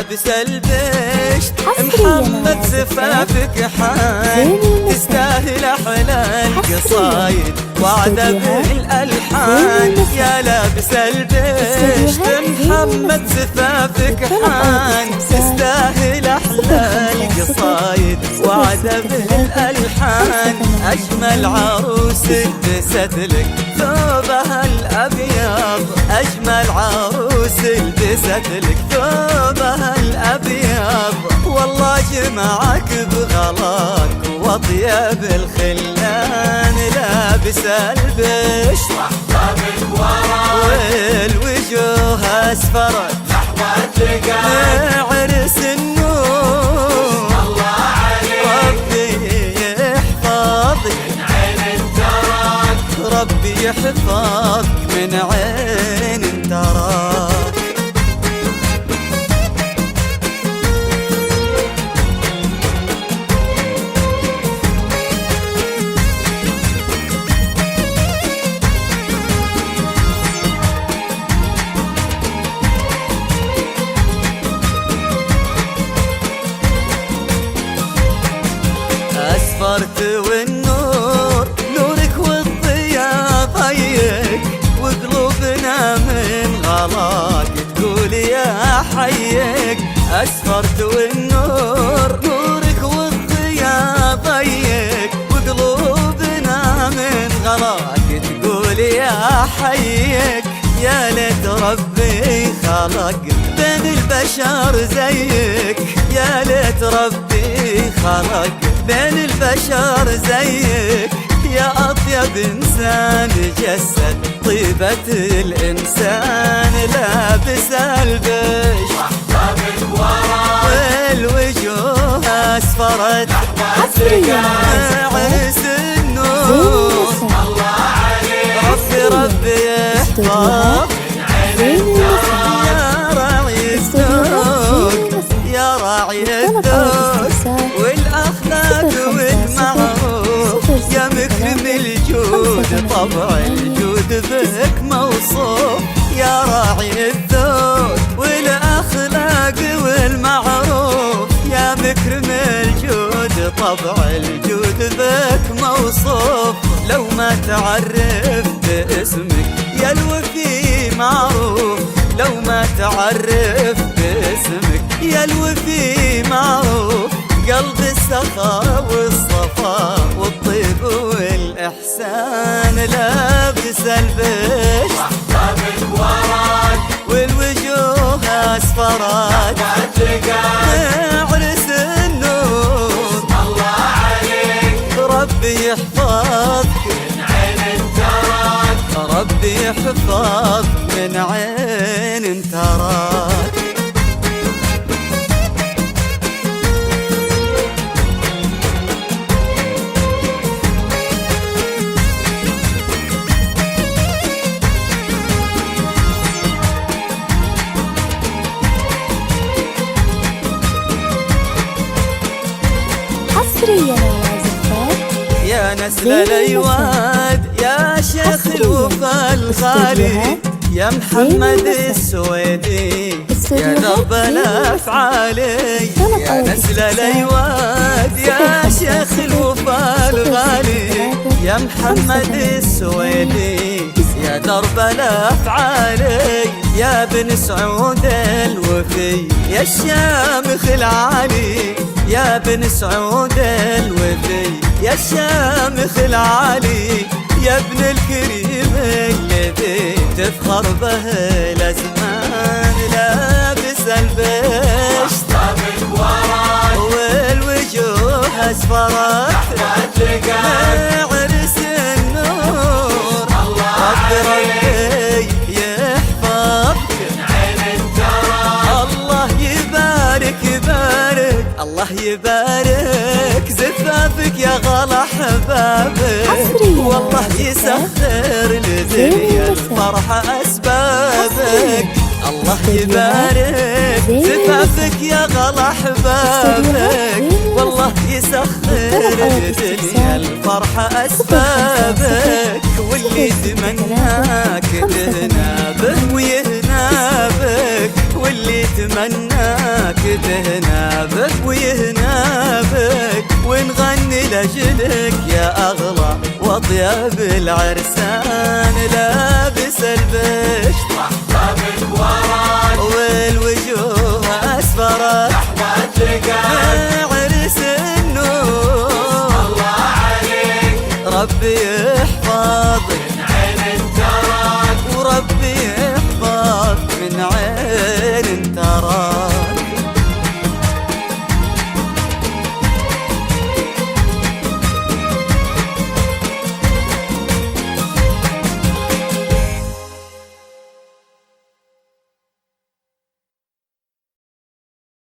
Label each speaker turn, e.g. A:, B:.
A: لابس البشت محمد زفافك حان تستاهل احلى القصايد وعدة بالالحان. يا لابس البشت محمد زفافك حان تستاهل احلى القصايد وعدة بالالحان. اجمل عروس لبست لك ثوبها الابيض، اجمل عروس لبست لك ثوبها الابيض. والله جمعك بغلاك واطيب الخلان. لابس البشت والوجوه اسفرت عرس النور. ربي يحفظك ربي يحفظك من عين تراك. أسفرت والنور نورك والضياء ضيق وقلوبنا من غلاك تقول يا حيك. أسفرت والنور نورك والضياء ضيق وقلوبنا من غلاك تقول يا حيك. يا ليت ربي خلق بين البشر زيك، يا ليت ربي خلق بين البشر زيك. يا أطيب إنسان جسد طيبة الإنسان. لابس البشت والوجوه أسفرت عرس النور. ربي يحفظ يا راعي الذوق، يا راعي الذوق والأخلاق والمعروف. يا مكرم الجود طبع الجود بك موصوف. يا راعي الذوق والأخلاق والمعروف. يا مكرم الجود طبع الجود بك موصوف. لو ما تعرف باسمك يا الوفي معروف، لو ما تعرف باسمك يا الوفي معروف. قلب السخاء والصفاء والطيب والإحسان. لابس البشت والوجوه أسفرت عرس النور. ربي يحفظك ربي يحفظك من عين تراك.
B: حصريا على زفاف
A: يا نسل الأيواد يا شيخ الوفا الغالي يا محمد السويدي يا درب الأفعالي. يا نسل الأيواد يا شيخ الوفا الغالي يا محمد السويدي يا درب الأفعالي. يا بن سعود الوفي يا الشامخ العالي، يا بن سعود الوفي يا الشامخ العالي. يا ابن الكريم الذي تفخر به الأزمان. لابس البشت والوجوه أسفرت عرس النور. ربي يحفظك الله يبارك يبارك الله يبارك زفافك يا غلا حبابك. والله يسخر لدنيا الفرحة أسبابك. الله يبارك زفافك يا غلا حبابك. والله يسخر لدنيا الفرحة أسبابك. واللي تمناك تهنا به ويهنا بك واللي تمناك تهنا بك ويهنا بك، ونغني لأجلك يا أغلى وأطيب العرسان. لابس البشت
C: واحتفل وراك
A: والوجوه أسفرت
C: نحو التقال،
A: عرس النور
C: الله عليك
A: ربي يحفظك
C: من عين الترى